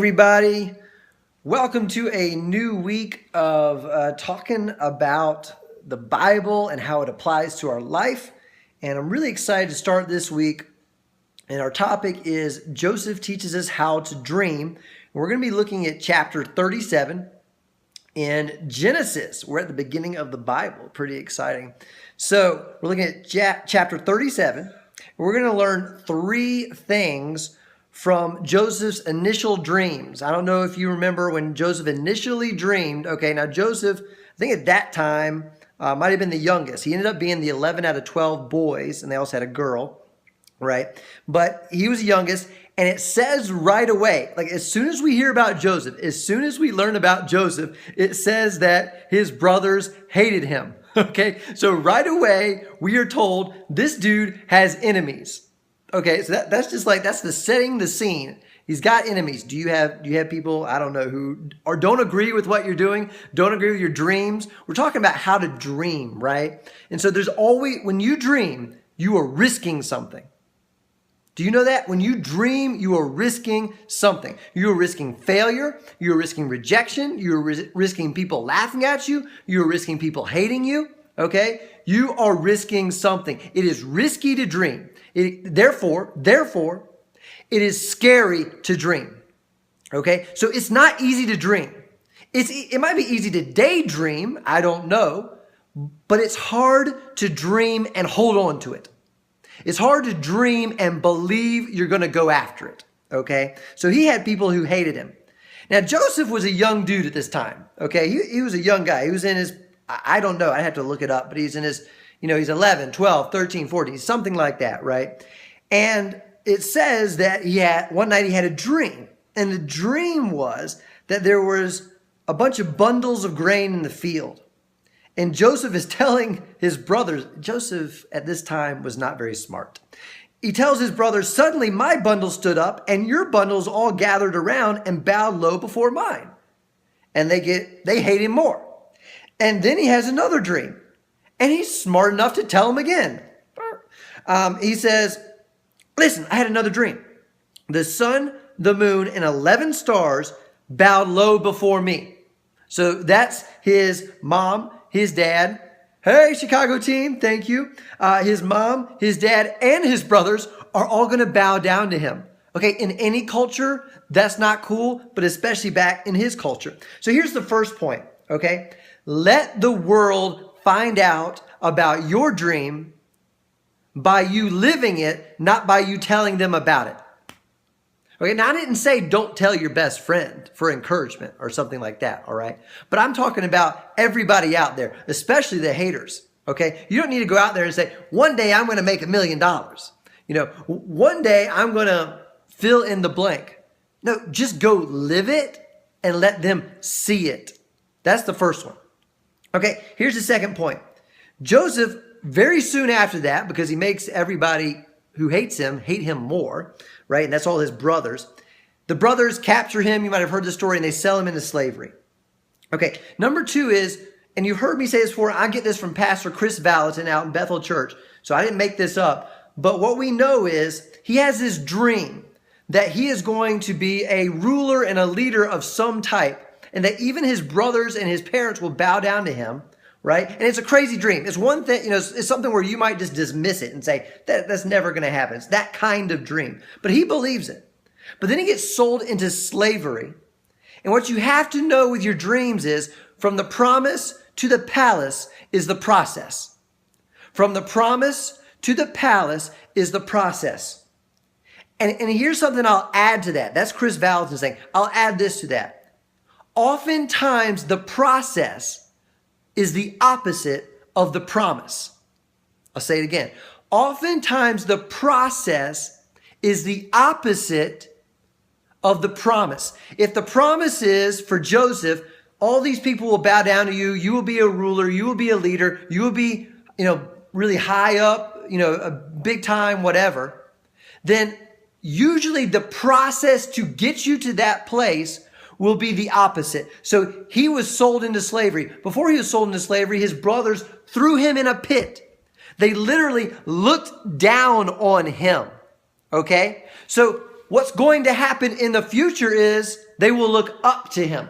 Everybody, welcome to a new week of talking about the Bible and how it applies to our life. And I'm really excited to start this week. And our topic is Joseph teaches us how to dream. We're going to be looking at chapter 37 in Genesis. We're at the beginning of the Bible. Pretty exciting. So we're looking at chapter 37. We're going to learn three things from Joseph's initial dreams. I don't know if you remember when Joseph initially dreamed. Okay, now Joseph, I think at that time, might have been the youngest. He ended up being the 11 out of 12 boys, and they also had a girl, right? But he was the youngest, and it says right away, like as soon as we hear about Joseph, as soon as we learn about Joseph, it says that his brothers hated him. Okay, so right away, we are told this dude has enemies. Okay, so that's just like, that's the setting the scene. He's got enemies. Do you have people, I don't know, who or don't agree with what you're doing, don't agree with your dreams? We're talking about how to dream, right? And so there's always, when you dream, you are risking something. Do you know that? When you dream, you are risking something. You are risking failure. You are risking rejection. You are risking people laughing at you. You are risking people hating you. Okay? You are risking something. It is risky to dream. Therefore, it is scary to dream. Okay? So it's not easy to dream. It might be easy to daydream. I don't know. But it's hard to dream and hold on to it. It's hard to dream and believe you're going to go after it. Okay? So he had people who hated him. Now, Joseph was a young dude at this time. Okay? He was a young guy. He was in his, I don't know. I have to look it up. But he's in his, he's 11, 12, 13, 14, something like that, right? And it says that one night he had a dream. And the dream was that there was a bunch of bundles of grain in the field. And Joseph is telling his brothers, Joseph at this time was not very smart. He tells his brothers, suddenly my bundle stood up and your bundles all gathered around and bowed low before mine. And they hate him more. And then he has another dream. And he's smart enough to tell them again. He says, listen, I had another dream. The sun, the moon, and 11 stars bowed low before me. So that's his mom, his dad. Hey, Chicago team, thank you. His mom, his dad, and his brothers are all going to bow down to him. Okay, in any culture, that's not cool, but especially back in his culture. So here's the first point, okay? Let the world find out about your dream by you living it, not by you telling them about it. Okay, now I didn't say don't tell your best friend for encouragement or something like that, all right? But I'm talking about everybody out there, especially the haters, okay? You don't need to go out there and say, one day I'm going to make $1 million. One day I'm going to fill in the blank. No, just go live it and let them see it. That's the first one. Okay, here's the second point. Joseph, very soon after that, because he makes everybody who hates him hate him more, right? And that's all his brothers. The brothers capture him. You might have heard the story, and they sell him into slavery. Okay, number two is, and you've heard me say this before, I get this from Pastor Chris Valentin out in Bethel Church, so I didn't make this up. But what we know is he has this dream that he is going to be a ruler and a leader of some type, and that even his brothers and his parents will bow down to him, right? And it's a crazy dream. It's one thing, it's something where you might just dismiss it and say, that's never going to happen. It's that kind of dream. But he believes it. But then he gets sold into slavery. And what you have to know with your dreams is, from the promise to the palace is the process. From the promise to the palace is the process. And here's something I'll add to that. That's Chris Valentin saying, I'll add this to that. Oftentimes, the process is the opposite of the promise. I'll say it again. Oftentimes, the process is the opposite of the promise. If the promise is for Joseph, all these people will bow down to you, you will be a ruler, you will be a leader, you will be, really high up, a big time, whatever, then usually the process to get you to that place will be the opposite. So he was sold into slavery. Before he was sold into slavery, his brothers threw him in a pit. They literally looked down on him. Okay? So what's going to happen in the future is they will look up to him.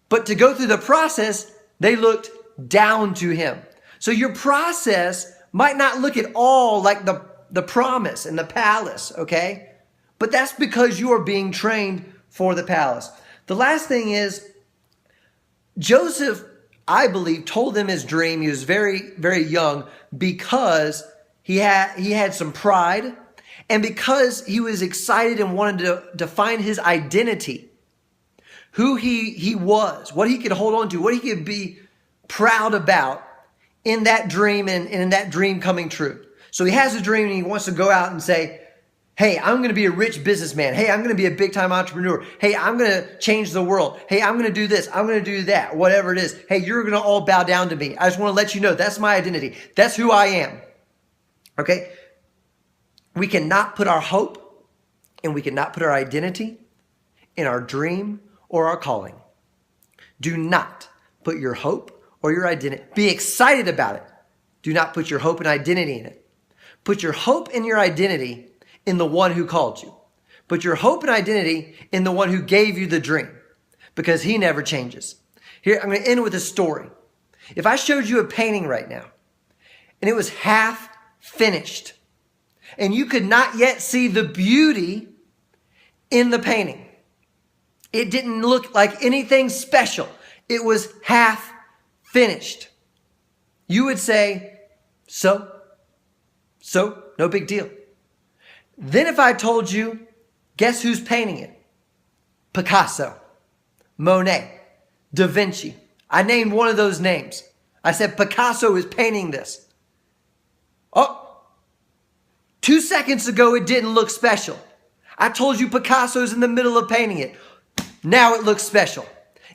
But to go through the process, they looked down to him. So your process might not look at all like the promise and the palace, okay? But that's because you are being trained for the palace. The last thing is, Joseph, I believe, told them his dream. He was very, very young because he had some pride, and because he was excited and wanted to define his identity, who he was, what he could hold on to, what he could be proud about in that dream and in that dream coming true. So he has a dream and he wants to go out and say, hey, I'm going to be a rich businessman. Hey, I'm going to be a big time entrepreneur. Hey, I'm going to change the world. Hey, I'm going to do this. I'm going to do that, whatever it is. Hey, you're going to all bow down to me. I just want to let you know that's my identity. That's who I am. Okay? We cannot put our hope and we cannot put our identity in our dream or our calling. Do not put your hope or your identity. Be excited about it. Do not put your hope and identity in it. Put your hope and your identity in the one who called you. Put your hope and identity in the one who gave you the dream, because he never changes. Here, I'm going to end with a story. If I showed you a painting right now and it was half finished and you could not yet see the beauty in the painting, it didn't look like anything special, it was half finished, you would say, so, no big deal. Then if I told you, guess who's painting it? Picasso, Monet, Da Vinci. I named one of those names. I said Picasso is painting this. Oh, 2 seconds ago it didn't look special. I told you Picasso's in the middle of painting it. Now it looks special.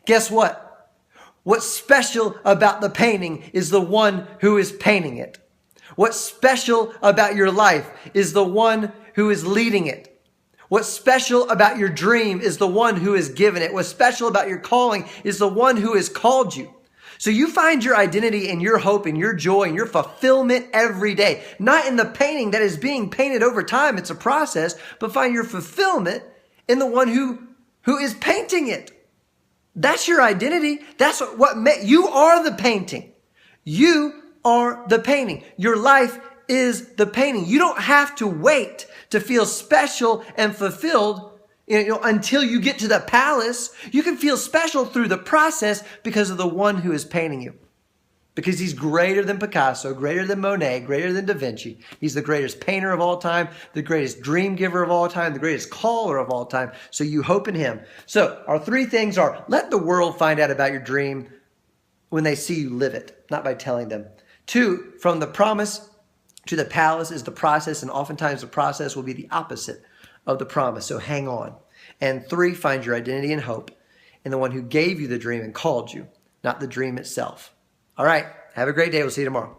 Guess what? What's special about the painting is the one who is painting it. What's special about your life is the one who is leading it. What's special about your dream is the one who has given it. What's special about your calling is the one who has called you. So you find your identity and your hope and your joy and your fulfillment every day. Not in the painting that is being painted over time. It's a process. But find your fulfillment in the one who is painting it. That's your identity. That's what you are the painting. You are the painting. Your life is the painting. You don't have to wait to feel special and fulfilled, until you get to the palace. You can feel special through the process because of the one who is painting you. Because he's greater than Picasso, greater than Monet, greater than Da Vinci. He's the greatest painter of all time, the greatest dream giver of all time, the greatest caller of all time. So you hope in him. So our 3 things are: let the world find out about your dream when they see you live it, not by telling them. 2, from the promise to the palace is the process, and oftentimes the process will be the opposite of the promise, so hang on. And 3, find your identity and hope in the one who gave you the dream and called you, not the dream itself. All right, have a great day. We'll see you tomorrow.